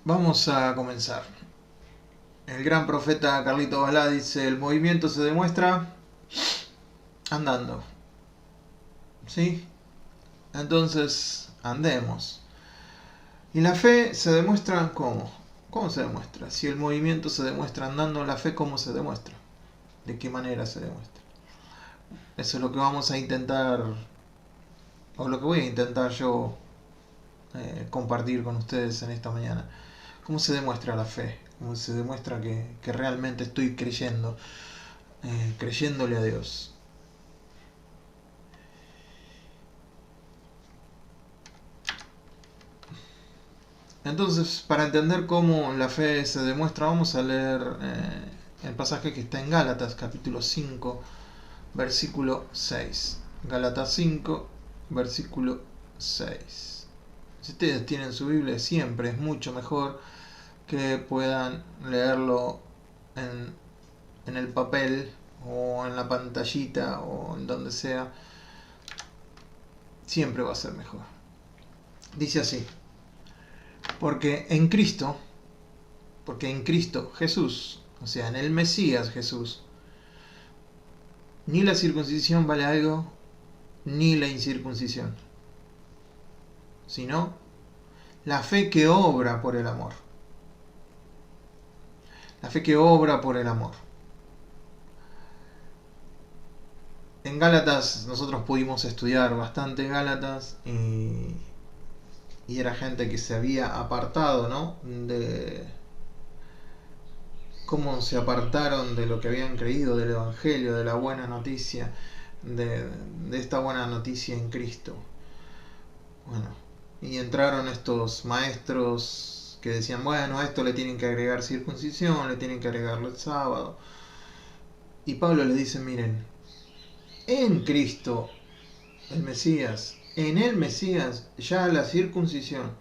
Vamos a comenzar. El gran profeta Carlito Balá dice, el movimiento se demuestra andando. ¿Sí? Entonces, andemos. ¿Y la fe se demuestra cómo? ¿Cómo se demuestra? Si el movimiento se demuestra andando, la fe ¿cómo se demuestra? ¿De qué manera se demuestra? Eso es lo que vamos a intentar, o lo que voy a intentar yo compartir con ustedes en esta mañana. ¿Cómo se demuestra la fe? ¿Cómo se demuestra que realmente estoy creyendo? Creyéndole a Dios. Entonces, para entender cómo la fe se demuestra, vamos a leer el pasaje que está en Gálatas, capítulo 5, versículo 6. Gálatas 5, versículo 6. Si ustedes tienen su Biblia, siempre es mucho mejor que puedan leerlo en el papel o en la pantallita o en donde sea. Siempre va a ser mejor. Dice así: porque en Cristo Jesús, o sea, en el Mesías Jesús, ni la circuncisión vale algo, ni la incircuncisión, sino la fe que obra por el amor. La fe que obra por el amor. En Gálatas nosotros pudimos estudiar bastante Gálatas y era gente que se había apartado, ¿no? De cómo se apartaron de lo que habían creído, del Evangelio, de la buena noticia, de esta buena noticia en Cristo. Bueno, y entraron estos maestros que decían, bueno, a esto le tienen que agregar circuncisión, le tienen que agregarlo el sábado. Y Pablo les dice, miren, en Cristo, el Mesías, en el Mesías, ya la circuncisión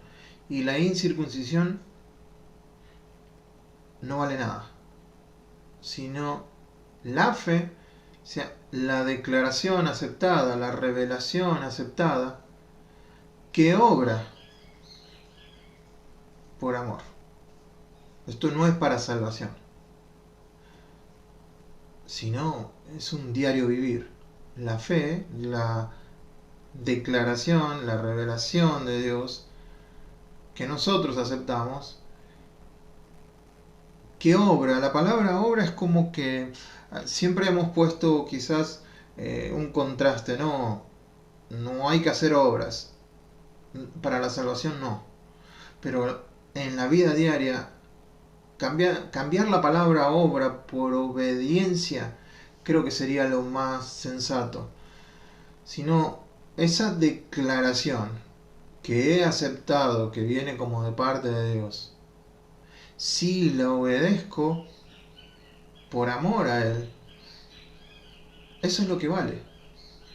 y la incircuncisión no vale nada, sino la fe, o sea, la declaración aceptada, la revelación aceptada, que obra por amor. Esto no es para salvación, sino es un diario vivir. La fe, la declaración, la revelación de Dios que nosotros aceptamos, que obra. La palabra obra es como que siempre hemos puesto quizás un contraste, no hay que hacer obras. Para la salvación no. Pero en la vida diaria, cambiar la palabra obra por obediencia creo que sería lo más sensato. Sino esa declaración que he aceptado, que viene como de parte de Dios, si la obedezco por amor a Él, eso es lo que vale.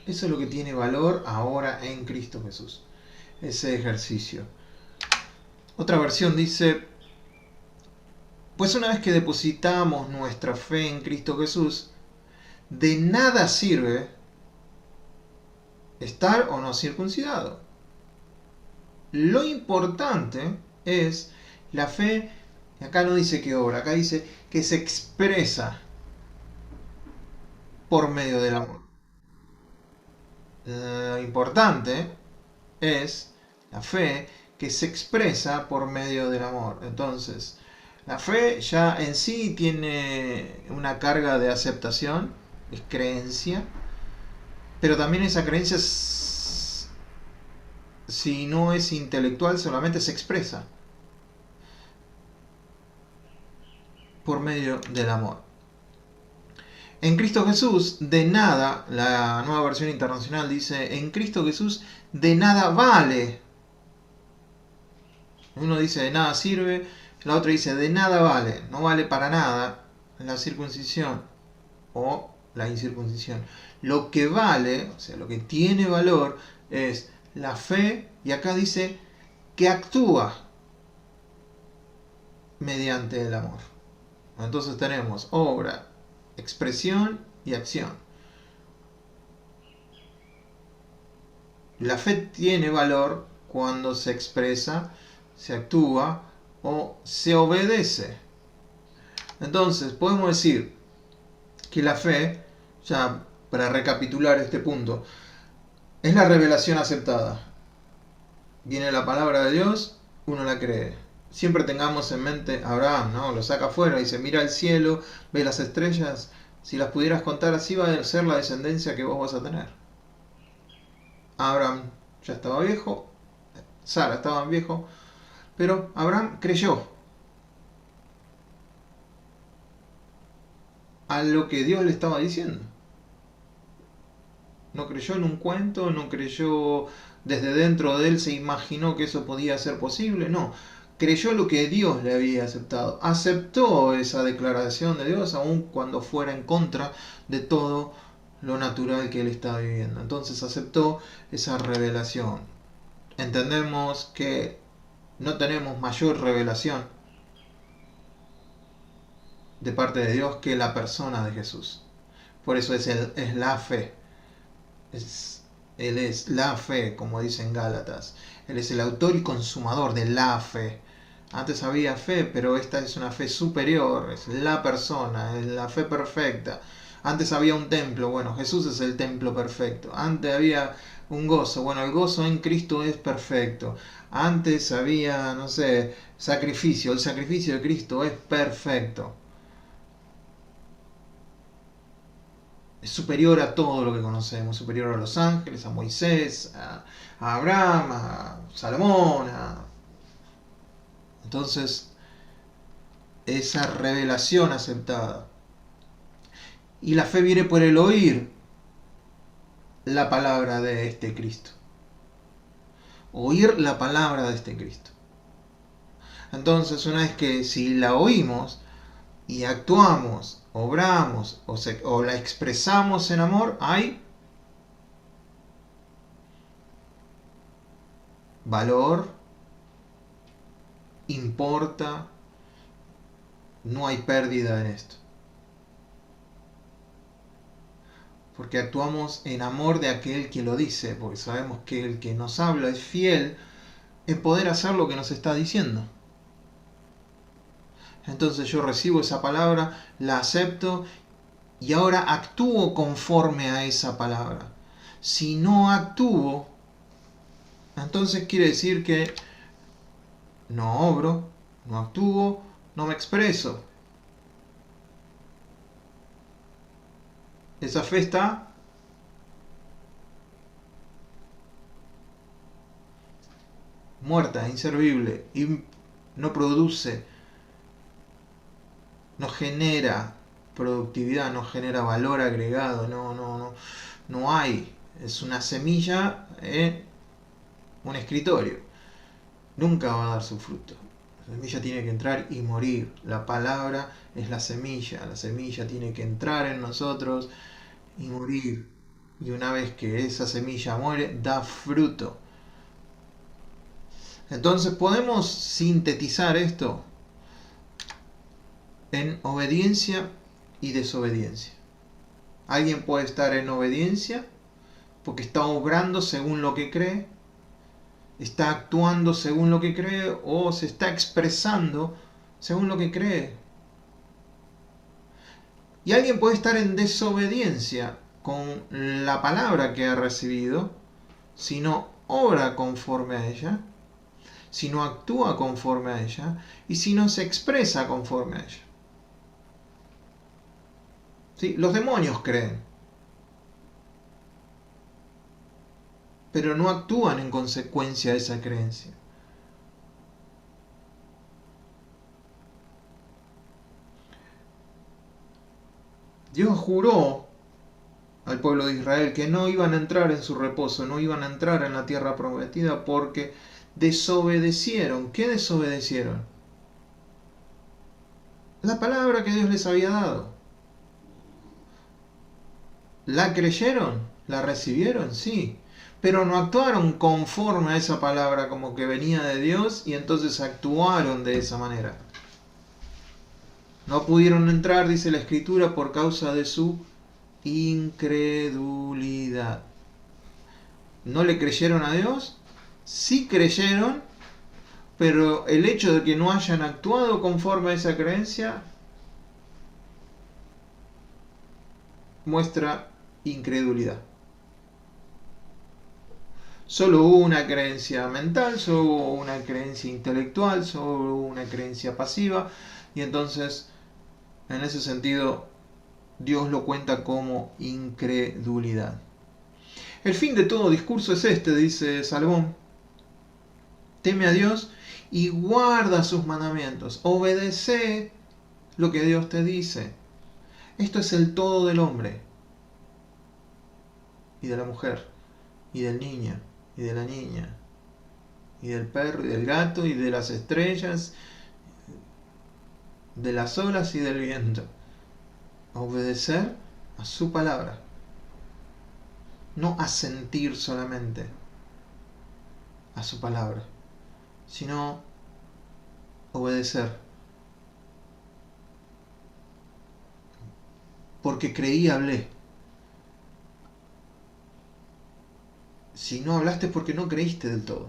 Eso es lo que tiene valor ahora en Cristo Jesús. Ese ejercicio. Otra versión dice, pues una vez que depositamos nuestra fe en Cristo Jesús, de nada sirve estar o no circuncidado. Lo importante es la fe, acá no dice que obra, acá dice que se expresa por medio del amor. Lo importante es la fe que se expresa por medio del amor. Entonces, la fe ya en sí tiene una carga de aceptación, es creencia, pero también esa creencia, si no es intelectual, solamente se expresa por medio del amor. En Cristo Jesús, de nada, la nueva versión internacional dice, en Cristo Jesús, de nada vale. Uno dice, de nada sirve, la otra dice, de nada vale, no vale para nada la circuncisión o la incircuncisión. Lo que vale, o sea, lo que tiene valor es la fe, y acá dice que actúa mediante el amor. Entonces tenemos obra, expresión y acción. La fe tiene valor cuando se expresa, se actúa o se obedece. Entonces, podemos decir que la fe, ya para recapitular este punto, es la revelación aceptada. Viene la palabra de Dios, uno la cree. Siempre tengamos en mente a Abraham, ¿no? Lo saca afuera, dice, mira el cielo, ve las estrellas, si las pudieras contar, así va a ser la descendencia que vos vas a tener. Abraham ya estaba viejo, Sara estaba viejo, pero Abraham creyó a lo que Dios le estaba diciendo. No creyó en un cuento, no creyó desde dentro de él, se imaginó que eso podía ser posible, no. Creyó lo que Dios le había aceptado. Aceptó esa declaración de Dios aun cuando fuera en contra de todo lo natural que él estaba viviendo. Entonces aceptó esa revelación. Entendemos que no tenemos mayor revelación de parte de Dios que la persona de Jesús. Por eso es la fe. Él es la fe, como dicen Gálatas. Él es el autor y consumador de la fe. Antes había fe, pero esta es una fe superior, es la persona, es la fe perfecta. Antes había un templo, bueno, Jesús es el templo perfecto. Antes había un gozo, bueno, el gozo en Cristo es perfecto. Antes había, no sé, sacrificio, el sacrificio de Cristo es perfecto. Es superior a todo lo que conocemos, superior a los ángeles, a Moisés, a Abraham, a Salomón. Entonces, esa revelación aceptada. Y la fe viene por el oír la palabra de este Cristo. Oír la palabra de este Cristo. Entonces, una vez que si la oímos y actuamos, obramos o la expresamos en amor, hay valor, importa, no hay pérdida en esto. Porque actuamos en amor de aquel que lo dice, porque sabemos que el que nos habla es fiel en poder hacer lo que nos está diciendo. Entonces yo recibo esa palabra, la acepto y ahora actúo conforme a esa palabra. Si no actúo, entonces quiere decir que no obro, no actúo, no me expreso. Esa fe está muerta, inservible, y no produce, no genera productividad, no genera valor agregado, no hay. Es una semilla en un escritorio. Nunca va a dar su fruto. La semilla tiene que entrar y morir. La palabra es la semilla tiene que entrar en nosotros y morir. Y una vez que esa semilla muere, da fruto. Entonces podemos sintetizar esto en obediencia y desobediencia. Alguien puede estar en obediencia porque está obrando según lo que cree, está actuando según lo que cree o se está expresando según lo que cree. Y alguien puede estar en desobediencia con la palabra que ha recibido si no obra conforme a ella, si no actúa conforme a ella y si no se expresa conforme a ella. ¿Sí? Los demonios creen, pero no actúan en consecuencia de esa creencia. Dios juró al pueblo de Israel que no iban a entrar en su reposo, no iban a entrar en la tierra prometida porque desobedecieron. ¿Qué desobedecieron? La palabra que Dios les había dado. ¿La creyeron? ¿La recibieron? Sí. Pero no actuaron conforme a esa palabra como que venía de Dios y entonces actuaron de esa manera. No pudieron entrar, dice la Escritura, por causa de su incredulidad. ¿No le creyeron a Dios? Sí creyeron pero el hecho de que no hayan actuado conforme a esa creencia muestra incredulidad. Solo hubo una creencia mental, solo hubo una creencia intelectual, solo hubo una creencia pasiva, y entonces, en ese sentido, Dios lo cuenta como incredulidad. El fin de todo discurso es este, dice Salomón: teme a Dios y guarda sus mandamientos, obedece lo que Dios te dice. Esto es el todo del hombre y de la mujer y del niño y de la niña y del perro y del gato y de las estrellas, de las olas y del viento. Obedecer a su palabra, no asentir solamente a su palabra, sino obedecer. Porque creí, hablé. Si no hablaste es porque no creíste del todo.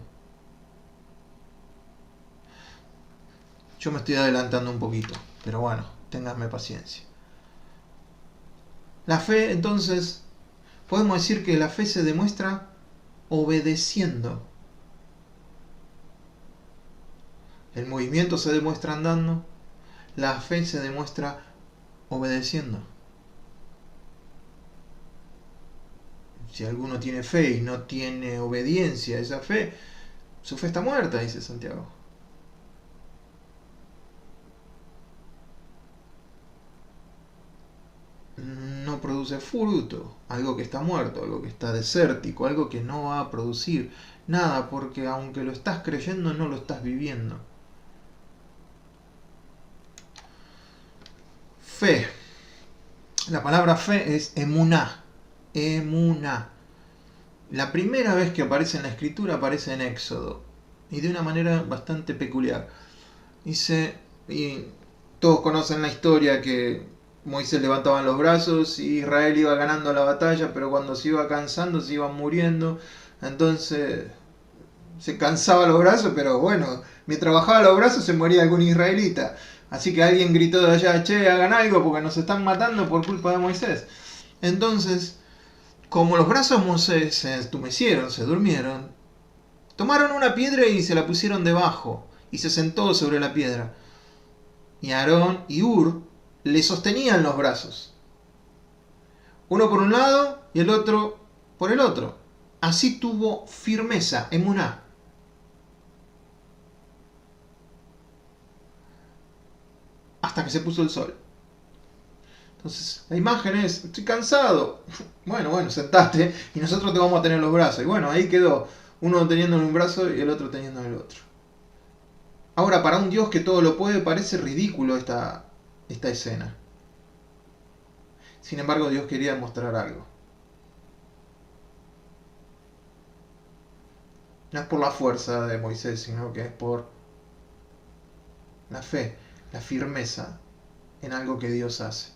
Yo me estoy adelantando un poquito, pero bueno, ténganme paciencia. La fe, entonces, podemos decir que la fe se demuestra obedeciendo. El movimiento se demuestra andando, la fe se demuestra obedeciendo. Si alguno tiene fe y no tiene obediencia a esa fe, su fe está muerta, dice Santiago. No produce fruto, algo que está muerto, algo que está desértico, algo que no va a producir nada, porque aunque lo estás creyendo, no lo estás viviendo. Fe. La palabra fe es emuná. Emuná. La primera vez que aparece en la escritura aparece en Éxodo, y de una manera bastante peculiar. Dice, y todos conocen la historia, que Moisés levantaba los brazos y Israel iba ganando la batalla, pero cuando se iba cansando se iban muriendo. Entonces se cansaba los brazos, pero bueno, mientras bajaba los brazos se moría algún israelita. Así que alguien gritó de allá: che, hagan algo porque nos están matando por culpa de Moisés. Entonces, como los brazos de Moisés se entumecieron, se durmieron, tomaron una piedra y se la pusieron debajo, y se sentó sobre la piedra. Y Aarón y Hur le sostenían los brazos, uno por un lado y el otro por el otro. Así tuvo firmeza, emuná. Hasta que se puso el sol. Entonces, la imagen es: estoy cansado. Bueno, sentate y nosotros te vamos a tener los brazos. Y bueno, ahí quedó, uno teniendo en un brazo y el otro teniendo en el otro. Ahora, para un Dios que todo lo puede, parece ridículo esta escena. Sin embargo, Dios quería mostrar algo. No es por la fuerza de Moisés, sino que es por la fe, la firmeza en algo que Dios hace.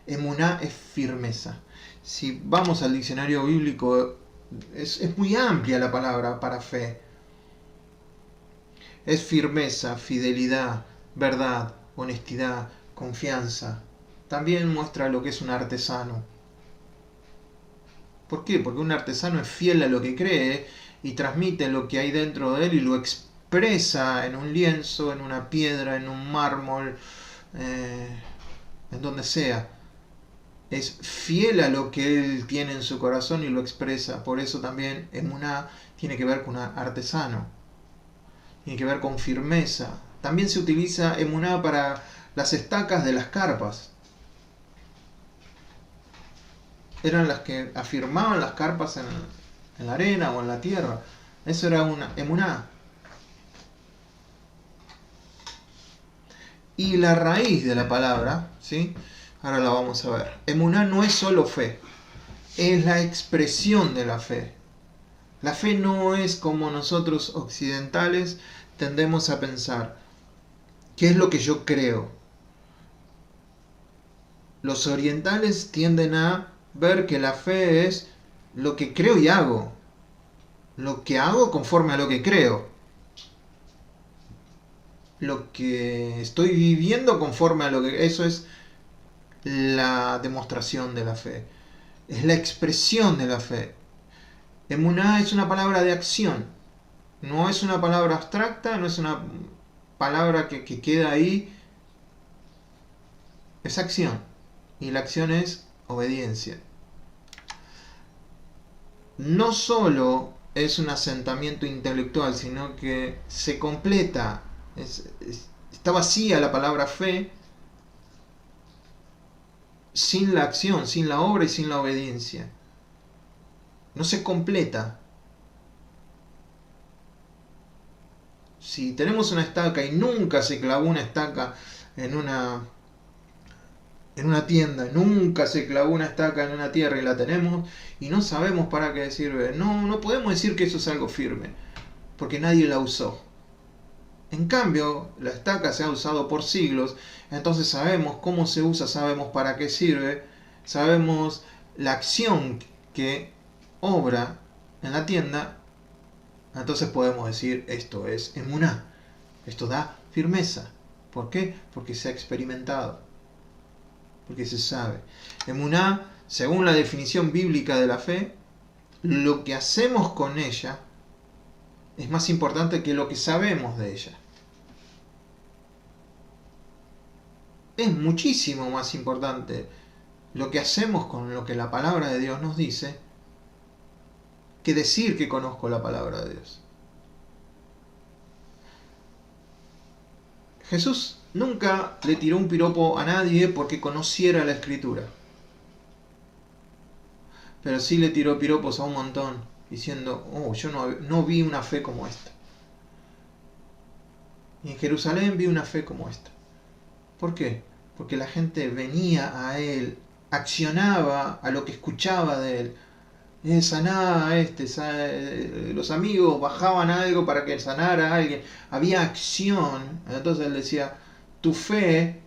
Emuná es firmeza. Si vamos al diccionario bíblico, es muy amplia la palabra para fe. Es firmeza, fidelidad, verdad, honestidad, confianza. También muestra lo que es un artesano. ¿Por qué? Porque un artesano es fiel a lo que cree y transmite lo que hay dentro de él y lo expresa en un lienzo, en una piedra, en un mármol, en donde sea. Es fiel a lo que él tiene en su corazón y lo expresa. Por eso también emuná tiene que ver con un artesano. Tiene que ver con firmeza. También se utiliza emuná para las estacas de las carpas. Eran las que afirmaban las carpas en la arena o en la tierra. Eso era una emuná. Y la raíz de la palabra, ¿sí? Ahora la vamos a ver. Emuná no es solo fe, es la expresión de la fe. La fe no es como nosotros occidentales tendemos a pensar: ¿qué es lo que yo creo? Los orientales tienden a ver que la fe es lo que creo y hago. Lo que hago conforme a lo que creo. lo que estoy viviendo conforme a lo que... Eso es la demostración de la fe. Es la expresión de la fe. Emuná es una palabra de acción. No es una palabra abstracta, no es una palabra que queda ahí. Es acción. Y la acción es obediencia. No solo es un asentamiento intelectual, sino que se completa. Está vacía la palabra fe sin la acción, sin la obra y sin la obediencia. No se completa. Si tenemos una estaca y nunca se clavó una estaca en una tienda, nunca se clavó una estaca en una tierra y la tenemos y no sabemos para qué sirve, no podemos decir que eso es algo firme, porque nadie la usó. En cambio, la estaca se ha usado por siglos, entonces sabemos cómo se usa, sabemos para qué sirve, sabemos la acción que obra en la tienda, entonces podemos decir esto es emuná, esto da firmeza. ¿Por qué? Porque se ha experimentado, porque se sabe. Emuná, según la definición bíblica de la fe, lo que hacemos con ella es más importante que lo que sabemos de ella. Es muchísimo más importante lo que hacemos con lo que la palabra de Dios nos dice que decir que conozco la palabra de Dios. Jesús nunca le tiró un piropo a nadie porque conociera la Escritura. Pero sí le tiró piropos a un montón, diciendo, yo no vi una fe como esta. Y en Jerusalén vi una fe como esta. ¿Por qué? Porque la gente venía a él, accionaba a lo que escuchaba de él. Saná a los amigos bajaban algo para que sanara a alguien. Había acción. Entonces él decía, tu fe,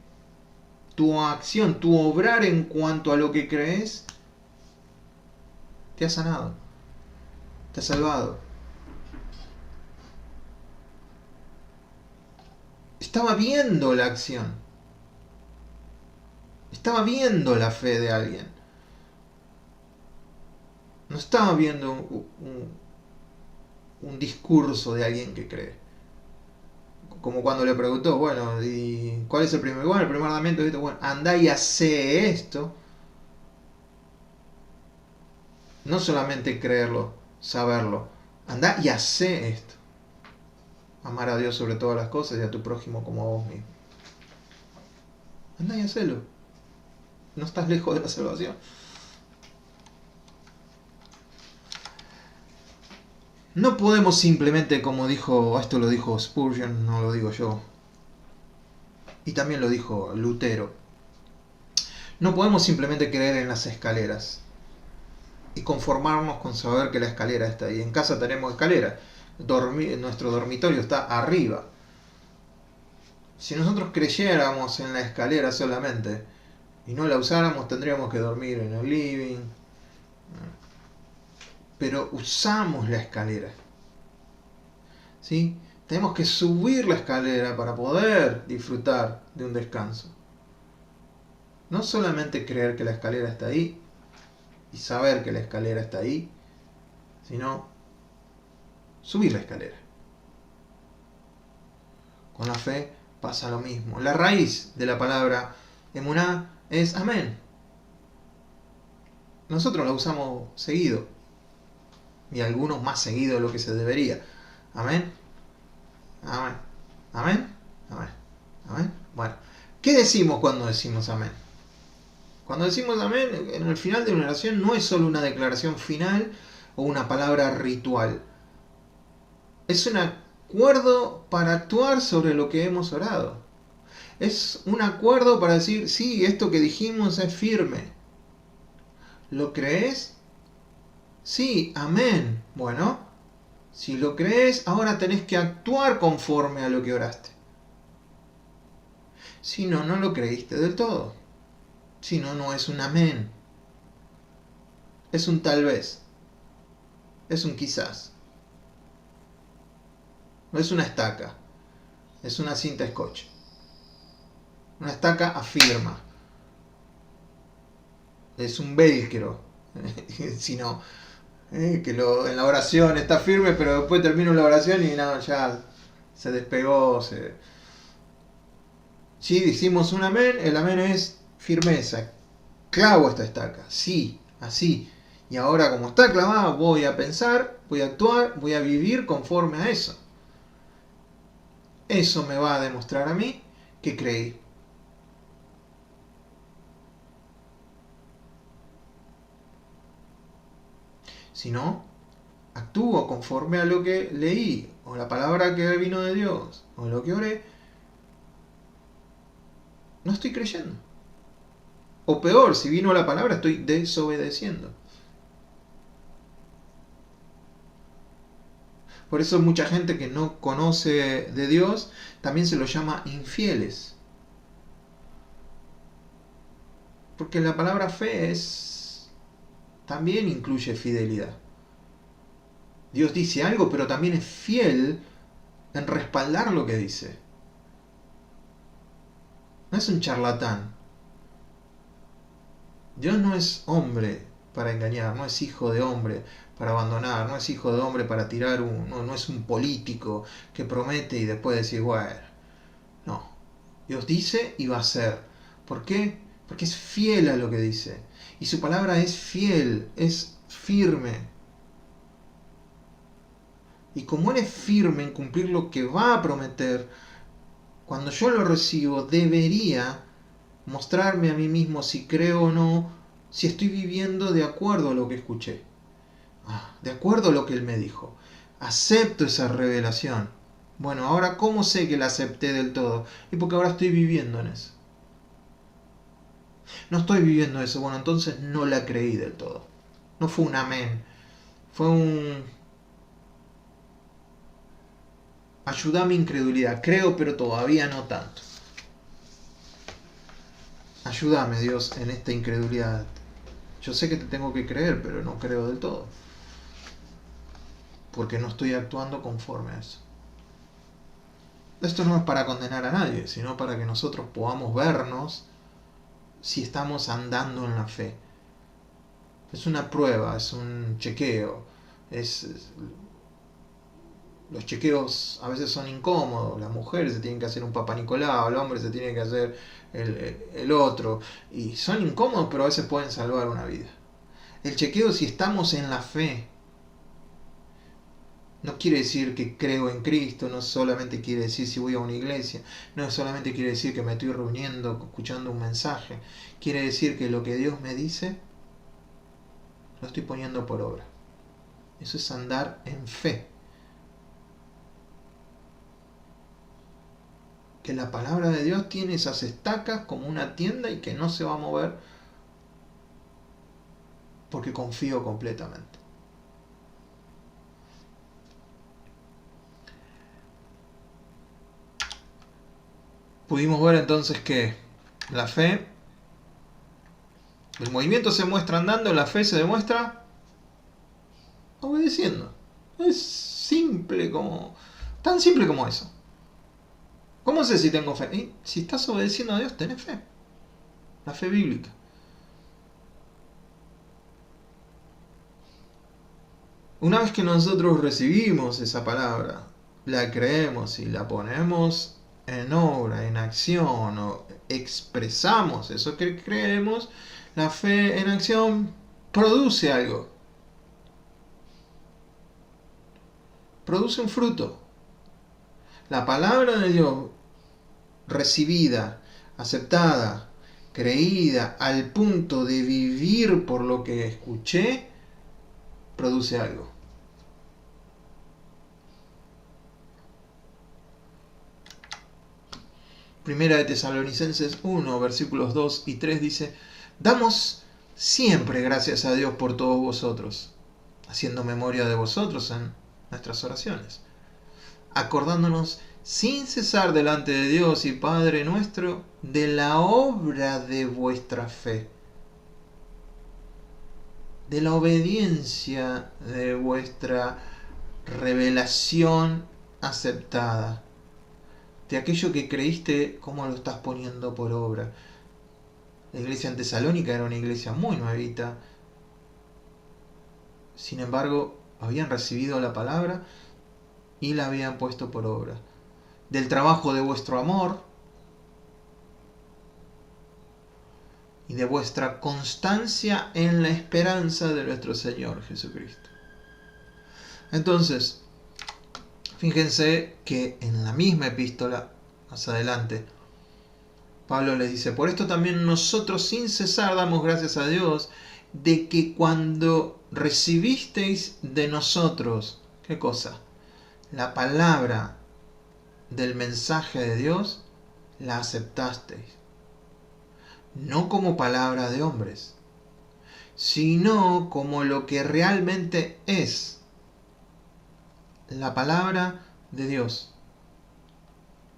tu acción, tu obrar en cuanto a lo que crees, te ha sanado, te ha salvado. Estaba viendo la acción. Estaba viendo la fe de alguien. No estaba viendo un discurso de alguien que cree. Como cuando le preguntó, bueno, ¿y cuál es el primer? Bueno, el primer mandamiento es esto, bueno, andá y hacé esto. No solamente creerlo, saberlo. Andá y hacé esto. Amar a Dios sobre todas las cosas y a tu prójimo como a vos mismo. Andá y hacelo. No estás lejos de la salvación. No podemos simplemente, como dijo, esto lo dijo Spurgeon, no lo digo yo, y también lo dijo Lutero, no podemos simplemente creer en las escaleras y conformarnos con saber que la escalera está ahí. En casa tenemos escalera, nuestro dormitorio está arriba. Si nosotros creyéramos en la escalera solamente y no la usáramos, tendríamos que dormir en el living. Pero usamos la escalera. ¿Sí? Tenemos que subir la escalera para poder disfrutar de un descanso. No solamente creer que la escalera está ahí y saber que la escalera está ahí, sino subir la escalera. Con la fe pasa lo mismo. La raíz de la palabra emuná es amén. Nosotros la usamos seguido y algunos más seguido de lo que se debería. Amén. Amén. Amén. Amén. Amén. Bueno, ¿qué decimos cuando decimos amén? Cuando decimos amén, en el final de una oración no es solo una declaración final o una palabra ritual. Es un acuerdo para actuar sobre lo que hemos orado. Es un acuerdo para decir, sí, esto que dijimos es firme. ¿Lo crees? Sí, amén. Bueno, si lo crees, ahora tenés que actuar conforme a lo que oraste. Si no, no lo creíste del todo. Si no, no es un amén. Es un tal vez. Es un quizás. No es una estaca. es una cinta scotch. Una estaca afirma. Es un velcro. Si no, en la oración está firme, pero después termino la oración y no, ya se despegó. Sí, decimos un amén, el amén es firmeza. Clavo esta estaca, sí, así. Y ahora como está clavada, voy a pensar, voy a actuar, voy a vivir conforme a eso. Eso me va a demostrar a mí que creí. Si no, actúo conforme a lo que leí, o la palabra que vino de Dios, o lo que oré, no estoy creyendo. O peor, si vino la palabra, estoy desobedeciendo. Por eso mucha gente que no conoce de Dios también se lo llama infieles. Porque la palabra fe también incluye fidelidad. Dios dice algo, pero también es fiel en respaldar lo que dice. No es un charlatán. Dios no es hombre para engañar, no es hijo de hombre para abandonar, no es hijo de hombre para tirar no es un político que promete y después decir, bueno, no. Dios dice y va a hacer. ¿Por qué? Porque es fiel a lo que dice. Y su palabra es fiel, es firme. Y como Él es firme en cumplir lo que va a prometer, cuando yo lo recibo, debería mostrarme a mí mismo si creo o no, si estoy viviendo de acuerdo a lo que escuché, de acuerdo a lo que Él me dijo. Acepto esa revelación. Bueno, ahora ¿cómo sé que la acepté del todo? Y porque ahora estoy viviendo en eso. No estoy viviendo eso, bueno, entonces no la creí del todo. No fue un amén, fue un... Ayuda a mi incredulidad, creo pero todavía no tanto. Ayúdame, Dios, en esta incredulidad. Yo sé que te tengo que creer, pero no creo del todo. Porque no estoy actuando conforme a eso. Esto no es para condenar a nadie, sino para que nosotros podamos vernos si estamos andando en la fe. Es una prueba, es un chequeo. Los chequeos a veces son incómodos. Las mujeres se tienen que hacer un Papá Nicolau, el hombre se tiene que hacer el otro. Y son incómodos, pero a veces pueden salvar una vida. El chequeo si estamos en la fe. No quiere decir que creo en Cristo, no solamente quiere decir si voy a una iglesia, no solamente quiere decir que me estoy reuniendo, escuchando un mensaje. Quiere decir que lo que Dios me dice, lo estoy poniendo por obra. Eso es andar en fe. Que la palabra de Dios tiene esas estacas como una tienda y que no se va a mover porque confío completamente. Pudimos ver entonces que la fe, el movimiento se muestra andando, la fe se demuestra obedeciendo. Es simple como... tan simple como eso. ¿Cómo sé si tengo fe? Si estás obedeciendo a Dios, tenés fe. La fe bíblica. Una vez que nosotros recibimos esa palabra, la creemos y la ponemos en obra, en acción, o expresamos eso que creemos, la fe en acción produce algo. Produce un fruto. La palabra de Dios recibida, aceptada, creída al punto de vivir por lo que escuché, produce algo. Primera de Tesalonicenses 1, versículos 2 y 3 dice: damos siempre gracias a Dios por todos vosotros, haciendo memoria de vosotros en nuestras oraciones, acordándonos sin cesar delante de Dios y Padre nuestro de la obra de vuestra fe, de la obediencia de vuestra revelación aceptada, de aquello que creíste, cómo lo estás poniendo por obra. La iglesia en Tesalónica era una iglesia muy nuevita, sin embargo, habían recibido la palabra y la habían puesto por obra. Del trabajo de vuestro amor y de vuestra constancia en la esperanza de nuestro Señor Jesucristo. Entonces, fíjense que en la misma epístola, más adelante, Pablo les dice: por esto también nosotros sin cesar damos gracias a Dios de que cuando recibisteis de nosotros, ¿qué cosa? La palabra del mensaje de Dios, la aceptasteis. No como palabra de hombres, sino como lo que realmente es la palabra de Dios,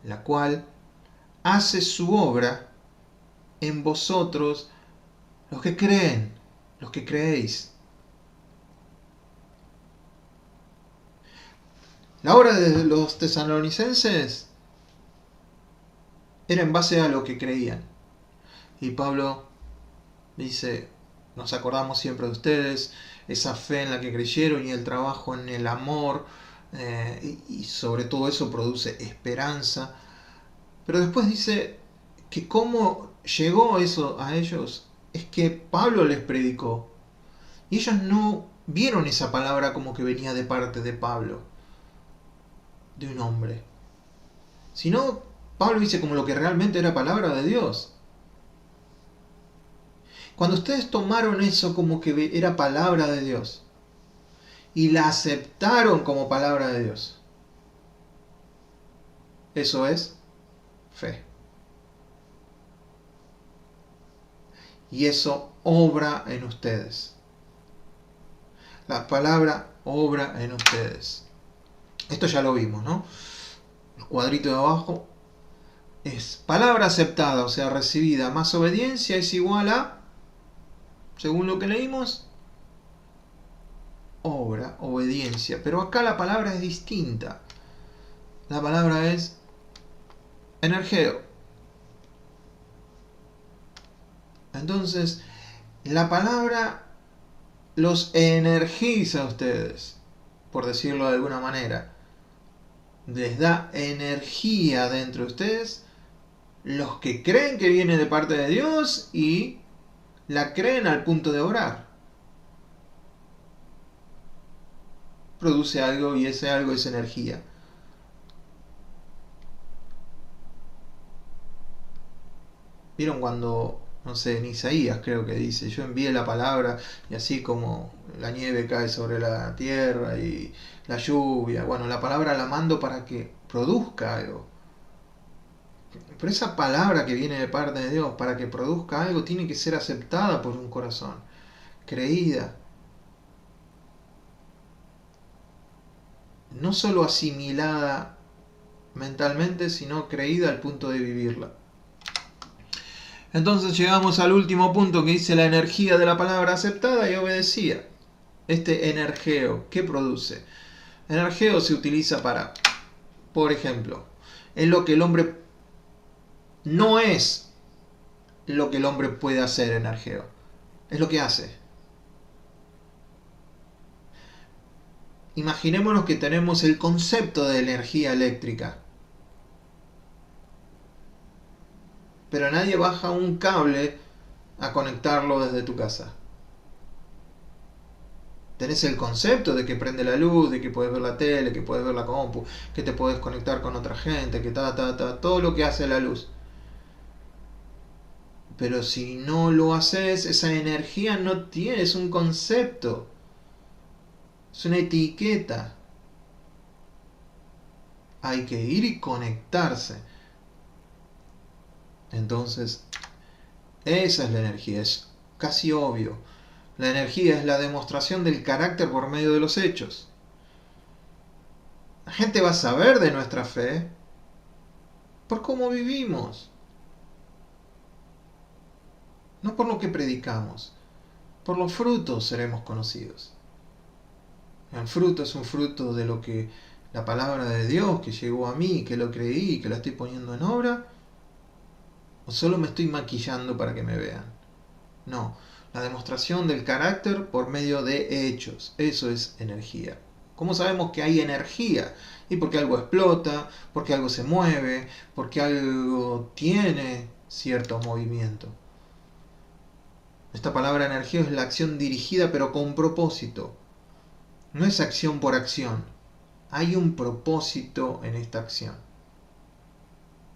la cual hace su obra en vosotros los que creen, los que creéis. La obra de los tesalonicenses era en base a lo que creían. Y Pablo dice: nos acordamos siempre de ustedes, esa fe en la que creyeron y el trabajo en el amor, y sobre todo eso produce esperanza. Pero después dice que cómo llegó eso a ellos es que Pablo les predicó. Y ellos no vieron esa palabra como que venía de parte de Pablo, de un hombre. Sino Pablo dice como lo que realmente era palabra de Dios. Cuando ustedes tomaron eso como que era palabra de Dios y la aceptaron como palabra de Dios, eso es fe. Y eso obra en ustedes. La palabra obra en ustedes. Esto ya lo vimos, ¿no? El cuadrito de abajo es palabra aceptada, o sea, recibida, más obediencia es igual a, según lo que leímos, obra, obediencia. Pero acá la palabra es distinta. La palabra es energeo. Entonces, la palabra los energiza a ustedes, por decirlo de alguna manera. Les da energía dentro de ustedes, los que creen que viene de parte de Dios y la creen al punto de orar. Produce algo y ese algo es energía. ¿Vieron cuando, no sé, en Isaías creo que dice: yo envié la palabra y así como la nieve cae sobre la tierra y la lluvia, bueno, la palabra la mando para que produzca algo? Pero esa palabra que viene de parte de Dios, para que produzca algo, tiene que ser aceptada por un corazón, creída. No solo asimilada mentalmente, sino creída al punto de vivirla. Entonces llegamos al último punto que dice la energía de la palabra aceptada y obedecida. Este energeo, ¿qué produce? Energeo se utiliza para, por ejemplo, es lo que el hombre no es lo que el hombre puede hacer. Energeo es lo que hace. Imaginémonos que tenemos el concepto de energía eléctrica, pero nadie baja un cable a conectarlo desde tu casa. Tenés el concepto de que prende la luz, de que puedes ver la tele, que puedes ver la compu, que te puedes conectar con otra gente, que todo lo que hace la luz. Pero si no lo haces, esa energía no tiene, es un concepto, es una etiqueta. Hay que ir y conectarse. Entonces, esa es la energía, es casi obvio. La energía es la demostración del carácter por medio de los hechos. La gente va a saber de nuestra fe por cómo vivimos, no por lo que predicamos. Por los frutos seremos conocidos. El fruto es un fruto de lo que la palabra de Dios que llegó a mí, que lo creí y que lo estoy poniendo en obra? ¿O solo me estoy maquillando para que me vean? No, la demostración del carácter por medio de hechos. Eso es energía. ¿Cómo sabemos que hay energía? Y porque algo explota, porque algo se mueve, porque algo tiene cierto movimiento. Esta palabra energía es la acción dirigida pero con propósito. No es acción por acción. Hay un propósito en esta acción.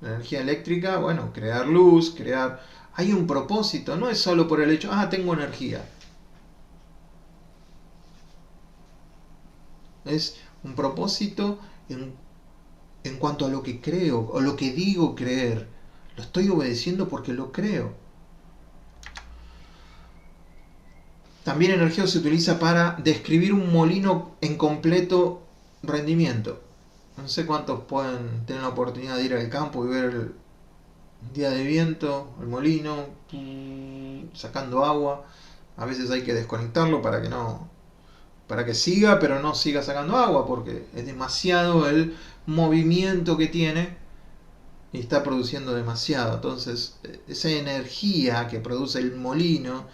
La energía eléctrica, bueno, crear luz, crear... Hay un propósito, no es solo por el hecho, tengo energía. Es un propósito en cuanto a lo que creo, o lo que digo creer. Lo estoy obedeciendo porque lo creo. También energía se utiliza para describir un molino en completo rendimiento. No sé cuántos pueden tener la oportunidad de ir al campo y ver el día de viento, el molino, sacando agua. A veces hay que desconectarlo para que siga, pero no siga sacando agua, porque es demasiado el movimiento que tiene y está produciendo demasiado. Entonces, esa energía que produce el molino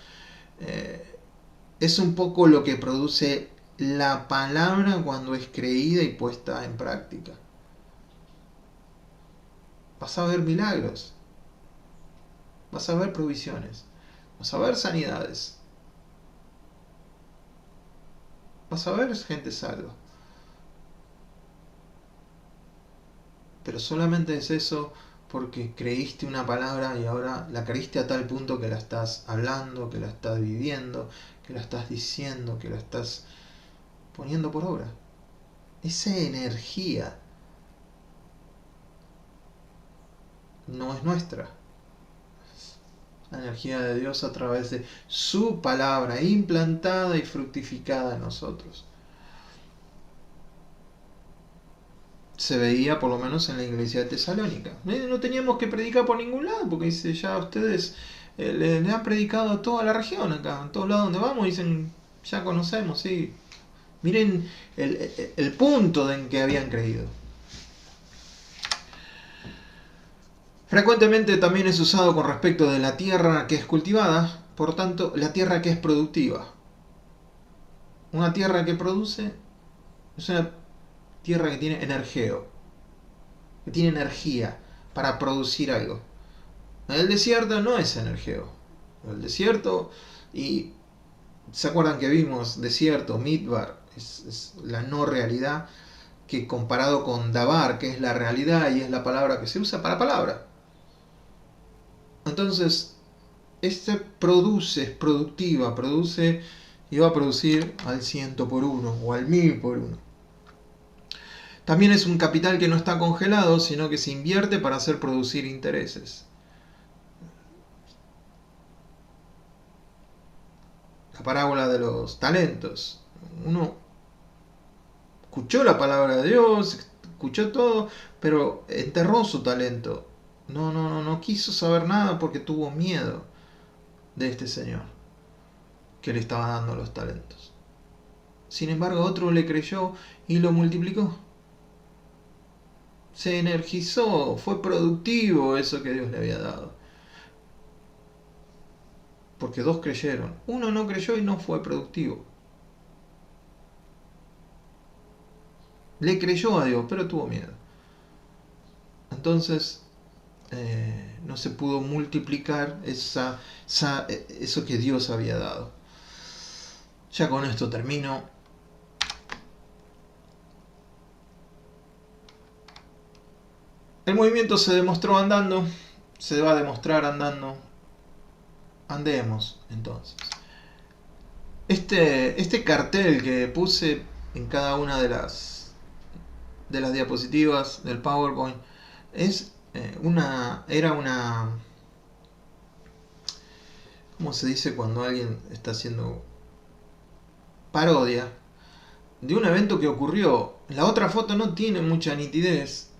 es un poco lo que produce la palabra cuando es creída y puesta en práctica. Vas a ver milagros, vas a ver provisiones, vas a ver sanidades, vas a ver gente salva. Pero solamente es eso porque creíste una palabra y ahora la creíste a tal punto que la estás hablando, que la estás viviendo, que la estás diciendo, que la estás poniendo por obra. Esa energía no es nuestra. La energía de Dios a través de su palabra implantada y fructificada en nosotros. Se veía por lo menos en la iglesia de Tesalónica. No teníamos que predicar por ningún lado, porque dice, ya ustedes le han predicado a toda la región acá, en todos lados donde vamos, dicen, ya conocemos, sí. Miren el punto en que habían creído. Frecuentemente también es usado con respecto de la tierra que es cultivada, por tanto, la tierra que es productiva. Una tierra que produce es una tierra que tiene energeo, que tiene energía para producir algo. El desierto no es energeo. El desierto, y ¿se acuerdan que vimos desierto, Midbar? Es la no realidad, que comparado con Dabar, que es la realidad y es la palabra que se usa para palabra. Entonces, este produce, es productiva, produce y va a producir al 100 por 1 o al 1000 por 1. También es un capital que no está congelado, sino que se invierte para hacer producir intereses. La parábola de los talentos. Uno escuchó la palabra de Dios, escuchó todo, pero enterró su talento. No quiso saber nada porque tuvo miedo de este señor que le estaba dando los talentos. Sin embargo, otro le creyó y lo multiplicó. Se energizó, fue productivo eso que Dios le había dado. Porque dos creyeron. Uno no creyó y no fue productivo. Le creyó a Dios, pero tuvo miedo. Entonces, no se pudo multiplicar eso que Dios había dado. Ya con esto termino. El movimiento se demostró andando, se va a demostrar andando. Andemos, entonces. Este cartel que puse en cada una de las diapositivas del PowerPoint era una, ¿cómo se dice cuando alguien está haciendo parodia de un evento que ocurrió? La otra foto no tiene mucha nitidez,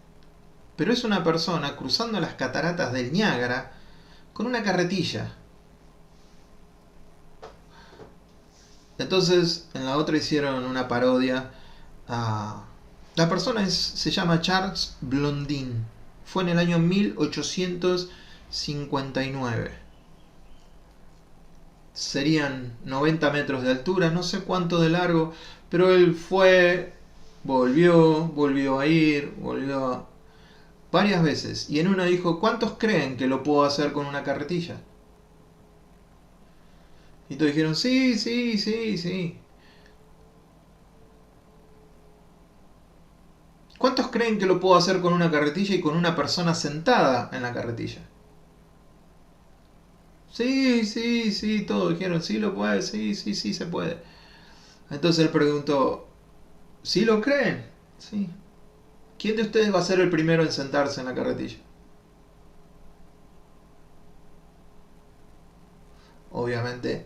pero es una persona cruzando las cataratas del Niágara con una carretilla. Entonces, en la otra hicieron una parodia a La persona se llama Charles Blondin. Fue en el año 1859. Serían 90 metros de altura, no sé cuánto de largo, pero él fue, volvió a ir, volvió varias veces. Y en una dijo, ¿cuántos creen que lo puedo hacer con una carretilla? Y todos dijeron, sí, sí, sí, sí. ¿Cuántos creen que lo puedo hacer con una carretilla y con una persona sentada en la carretilla? Sí, sí, sí, todos dijeron, sí lo puede, sí, sí, sí se puede. Entonces él preguntó, ¿sí lo creen? Sí. ¿Quién de ustedes va a ser el primero en sentarse en la carretilla? Obviamente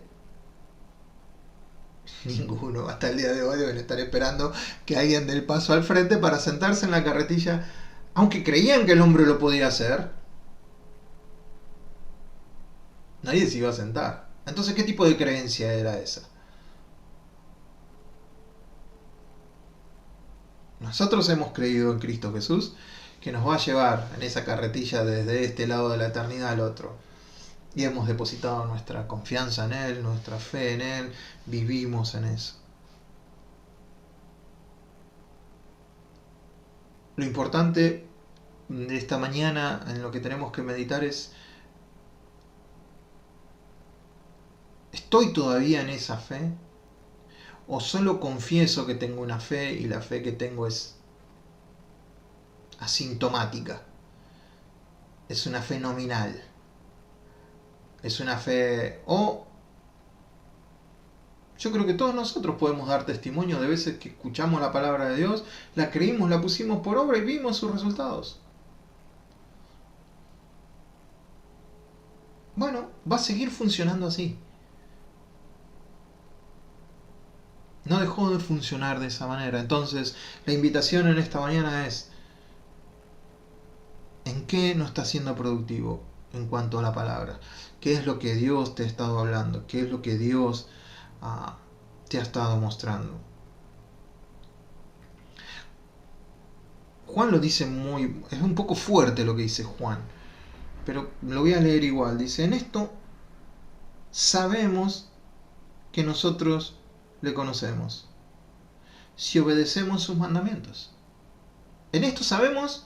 ninguno. Hasta el día de hoy deben estar esperando que alguien dé el paso al frente para sentarse en la carretilla. Aunque creían que el hombre lo podía hacer, nadie se iba a sentar. Entonces, ¿qué tipo de creencia era esa? Nosotros hemos creído en Cristo Jesús, que nos va a llevar en esa carretilla desde este lado de la eternidad al otro. Y hemos depositado nuestra confianza en Él, nuestra fe en Él, vivimos en eso. Lo importante de esta mañana, en lo que tenemos que meditar es, ¿estoy todavía en esa fe? ¿O solo confieso que tengo una fe y la fe que tengo es asintomática? Es una fe nominal. Es una fe... O yo creo que todos nosotros podemos dar testimonio de veces que escuchamos la palabra de Dios, la creímos, la pusimos por obra y vimos sus resultados. Bueno, va a seguir funcionando así. No dejó de funcionar de esa manera. Entonces, la invitación en esta mañana es, ¿en qué no está siendo productivo en cuanto a la palabra? ¿Qué es lo que Dios te ha estado hablando? ¿Qué es lo que Dios te ha estado mostrando? Juan lo dice muy... Es un poco fuerte lo que dice Juan, pero lo voy a leer igual. Dice, en esto sabemos que nosotros le conocemos, si obedecemos sus mandamientos. En esto sabemos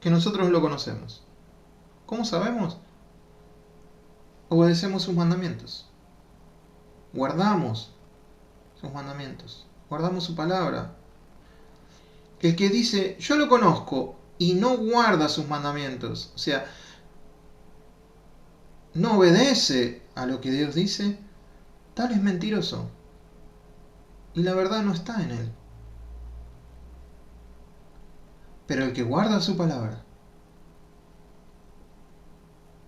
que nosotros lo conocemos. ¿Cómo sabemos? Obedecemos sus mandamientos. Guardamos sus mandamientos. Guardamos su palabra. El que dice, yo lo conozco y no guarda sus mandamientos, o sea, no obedece a lo que Dios dice, tal es mentiroso. Y la verdad no está en él. Pero el que guarda su palabra,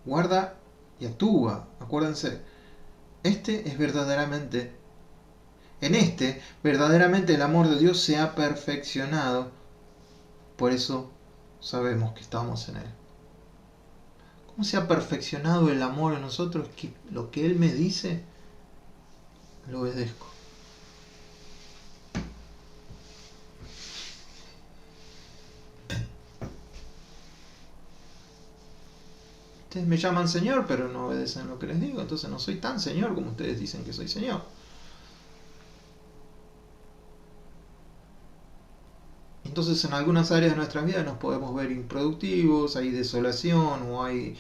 guarda y actúa, acuérdense, este es verdaderamente, en este verdaderamente el amor de Dios se ha perfeccionado, por eso sabemos que estamos en él. ¿Cómo se ha perfeccionado el amor en nosotros? Que lo que Él me dice, lo obedezco. Ustedes me llaman Señor, pero no obedecen lo que les digo, entonces no soy tan Señor como ustedes dicen que soy Señor. Entonces en algunas áreas de nuestra vida nos podemos ver improductivos, hay desolación, no hay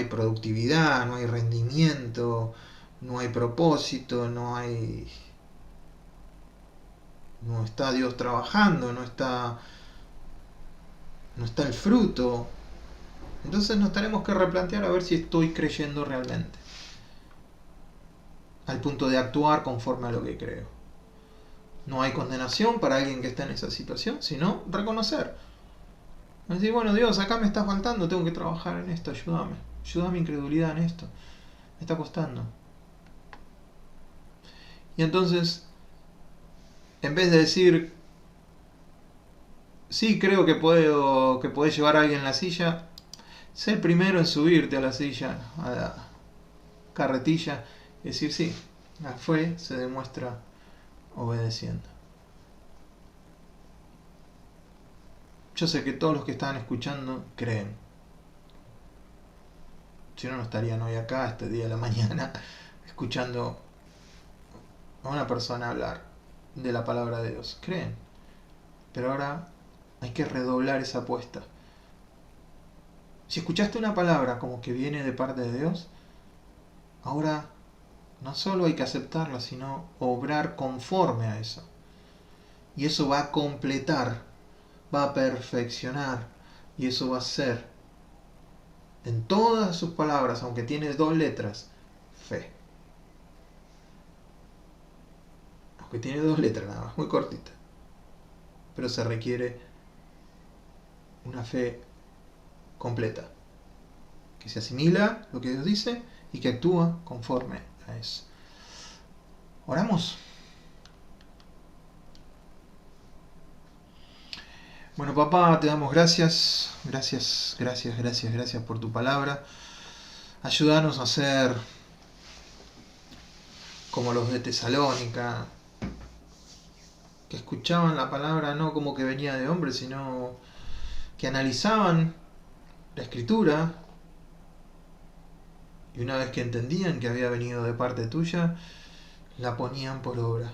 productividad, no hay rendimiento, no hay propósito, no está Dios trabajando, no está el fruto. Entonces nos tenemos que replantear a ver si estoy creyendo realmente, al punto de actuar conforme a lo que creo. No hay condenación para alguien que está en esa situación, sino reconocer. Decir, bueno, Dios, acá me está faltando, tengo que trabajar en esto, ayúdame. Ayuda mi incredulidad en esto. Me está costando. Y entonces, en vez de decir, sí, creo que podés llevar a alguien en la silla, sé el primero en subirte a la silla, a la carretilla, y decir, sí, la fe se demuestra obedeciendo. Yo sé que todos los que están escuchando creen. Si no, no estarían hoy acá, este día de la mañana, escuchando a una persona hablar de la palabra de Dios. Creen. Pero ahora hay que redoblar esa apuesta. Si escuchaste una palabra como que viene de parte de Dios, ahora no solo hay que aceptarla, sino obrar conforme a eso. Y eso va a completar, va a perfeccionar, y eso va a ser, en todas sus palabras, aunque tiene 2 letras, fe. Aunque tiene 2 letras nada más, muy cortita. Pero se requiere una fe completa, que se asimila lo que Dios dice y que actúa conforme a eso. Oramos. Bueno, papá, te damos gracias, gracias, gracias, gracias, gracias por tu palabra. Ayúdanos a ser como los de Tesalónica, que escuchaban la palabra no como que venía de hombres, sino que analizaban la escritura y una vez que entendían que había venido de parte tuya, la ponían por obra.